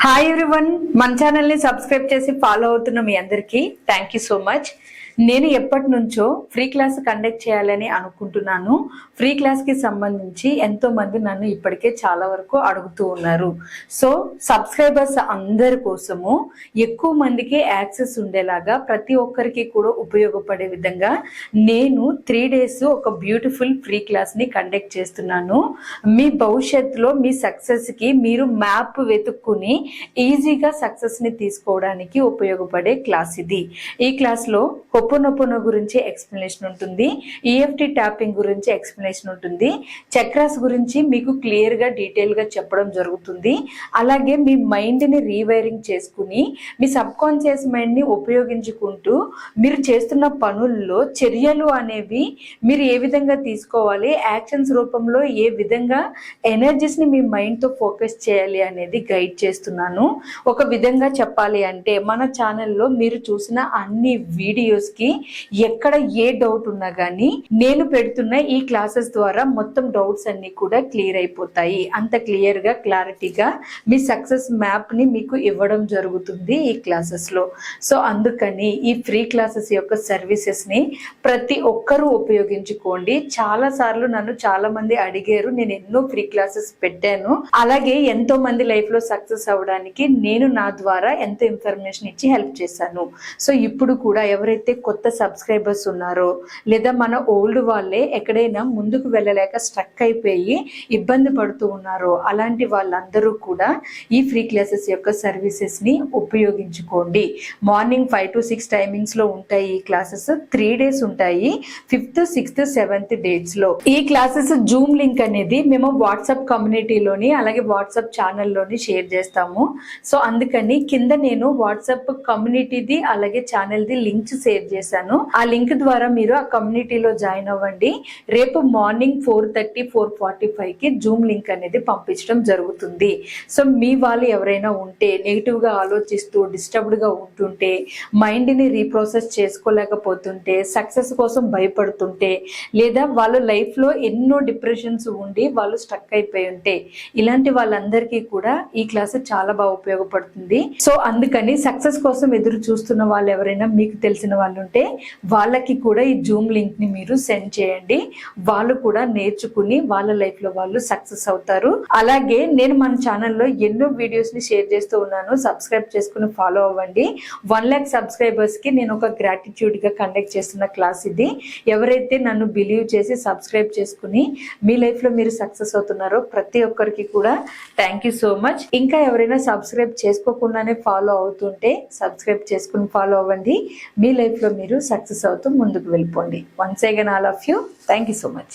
Hi everyone, మన ఛానల్ని subscribe చేసి ఫాలో అవుతున్న మీ అందరికీ థ్యాంక్ యూ సో మచ్. నేను ఎప్పటి నుంచో ఫ్రీ క్లాస్ కండక్ట్ చేయాలని అనుకుంటున్నాను. ఫ్రీ క్లాస్కి సంబంధించి ఎంతో మంది నన్ను ఇప్పటికే చాలా వరకు అడుగుతూ ఉన్నారు. సో సబ్స్క్రైబర్స్ అందరి కోసము ఎక్కువ మందికి యాక్సెస్ ఉండేలాగా ప్రతి ఒక్కరికి కూడా ఉపయోగపడే విధంగా నేను 3 days ఒక బ్యూటిఫుల్ ఫ్రీ క్లాస్ని కండక్ట్ చేస్తున్నాను. మీ భవిష్యత్తులో మీ సక్సెస్కి మీరు మ్యాప్ వెతుక్కుని ఈజీగా సక్సెస్ని తీసుకోవడానికి ఉపయోగపడే క్లాస్ ఇది. ఈ క్లాస్లో హోపోనోపోనో గురించి ఎక్స్ప్లెనేషన్ ఉంటుంది, ఈఎఫ్టీ ట్యాపింగ్ గురించి ఎక్స్ప్లెనేషన్ ఉంటుంది, చక్రాస్ గురించి మీకు క్లియర్గా డీటెయిల్గా చెప్పడం జరుగుతుంది. అలాగే మీ మైండ్ని రీవైరింగ్ చేసుకుని మీ సబ్ కాన్షియస్ మైండ్ని ఉపయోగించుకుంటూ మీరు చేస్తున్న పనుల్లో చర్యలు అనేవి మీరు ఏ విధంగా తీసుకోవాలి, యాక్షన్స్ రూపంలో ఏ విధంగా ఎనర్జీస్ని మీ మైండ్తో ఫోకస్ చేయాలి అనేది గైడ్ చేస్తున్నాను. ఒక విధంగా చెప్పాలి అంటే మన ఛానల్లో మీరు చూసిన అన్ని వీడియోస్కి ఎక్కడ ఏ డౌట్ ఉన్నా కానీ నేను పెడుతున్న ఈ క్లాసెస్ ద్వారా మొత్తం డౌట్స్ అన్ని కూడా క్లియర్ అయిపోతాయి. అంత క్లియర్గా క్లారిటీగా మీ సక్సెస్ మ్యాప్ని మీకు ఇవ్వడం జరుగుతుంది ఈ క్లాసెస్లో. సో అందుకని ఈ ఫ్రీ క్లాసెస్ యొక్క సర్వీసెస్ని ప్రతి ఒక్కరూ ఉపయోగించుకోండి. చాలా సార్లు నన్ను చాలా మంది అడిగారు, నేను ఎన్నో ఫ్రీ క్లాసెస్ పెట్టాను, అలాగే ఎంతో మంది లైఫ్లో సక్సెస్ అవ్వడానికి నేను నా ద్వారా ఎంతో ఇన్ఫర్మేషన్ ఇచ్చి హెల్ప్ చేశాను. సో ఇప్పుడు కూడా ఎవరైతే కొత్త సబ్స్క్రైబర్స్ ఉన్నారో లేదా మన ఓల్డ్ వాళ్ళే ఎక్కడైనా ముందుకు వెళ్ళలేక స్ట్రక్ అయిపోయి ఇబ్బంది పడుతూ ఉన్నారో అలాంటి వాళ్ళందరూ కూడా ఈ ఫ్రీ క్లాసెస్ యొక్క సర్వీసెస్ని ఉపయోగించుకోండి. మార్నింగ్ 5 to 6 టైమింగ్స్లో ఉంటాయి ఈ క్లాసెస్. 3 days ఉంటాయి, 5th, 6th, 7th డేట్స్లో. ఈ క్లాసెస్ జూమ్ లింక్ అనేది మేము వాట్సాప్ కమ్యూనిటీలోని అలాగే వాట్సాప్ ఛానల్లోని షేర్ చేస్తాము. సో అందుకని కింద నేను వాట్సాప్ కమ్యూనిటీది అలాగే ఛానల్ది లింక్స్ షేర్ చేశాను. ఆ లింక్ ద్వారా మీరు ఆ కమ్యూనిటీలో జాయిన్ అవ్వండి. రేపు మార్నింగ్ 4:30, 4:45కి జూమ్ లింక్ అనేది పంపించడం జరుగుతుంది. సో మీ వాళ్ళు ఎవరైనా ఉంటే నెగిటివ్గా ఆలోచిస్తూ డిస్టర్బ్డ్గా ఉంటుంటే, మైండ్ని రీప్రాసెస్ చేసుకోలేకపోతుంటే, సక్సెస్ కోసం భయపడుతుంటే, లేదా వాళ్ళ లైఫ్లో ఎన్నో డిప్రెషన్స్ ఉండి వాళ్ళు స్ట్రక్ అయిపోయి ఉంటే, ఇలాంటి వాళ్ళందరికీ కూడా ఈ క్లాస్ చాలా బాగా ఉపయోగపడుతుంది. సో అందుకని సక్సెస్ కోసం ఎదురు చూస్తున్న వాళ్ళు ఎవరైనా మీకు తెలిసిన వాళ్ళు ఉంటే వాళ్ళకి కూడా ఈ జూమ్ లింక్ ని మీరు సెండ్ చేయండి. వాళ్ళు కూడా నేర్చుకుని వాళ్ళ లైఫ్ లో వాళ్ళు సక్సెస్ అవుతారు. అలాగే నేను మన ఛానల్లో ఎన్నో వీడియోస్ ని షేర్ చేస్తూ ఉన్నాను, సబ్స్క్రైబ్ చేసుకుని ఫాలో అవ్వండి. 1 lakh సబ్స్క్రైబర్స్ కి నేను ఒక గ్రాటిట్యూడ్ గా కండక్ట్ చేస్తున్న క్లాస్ ఇది. ఎవరైతే నన్ను బిలీవ్ చేసి సబ్స్క్రైబ్ చేసుకుని మీ లైఫ్ లో మీరు సక్సెస్ అవుతున్నారో ప్రతి ఒక్కరికి కూడా థ్యాంక్ యూ సో మచ్. ఇంకా ఎవరైనా సబ్స్క్రైబ్ చేసుకోకుండానే ఫాలో అవుతుంటే సబ్స్క్రైబ్ చేసుకుని ఫాలో అవ్వండి. మీ లైఫ్లో మీరు సక్సెస్ అవుతూ ముందుకు వెళ్ళిపోండి. Once again all of you, thank you so much.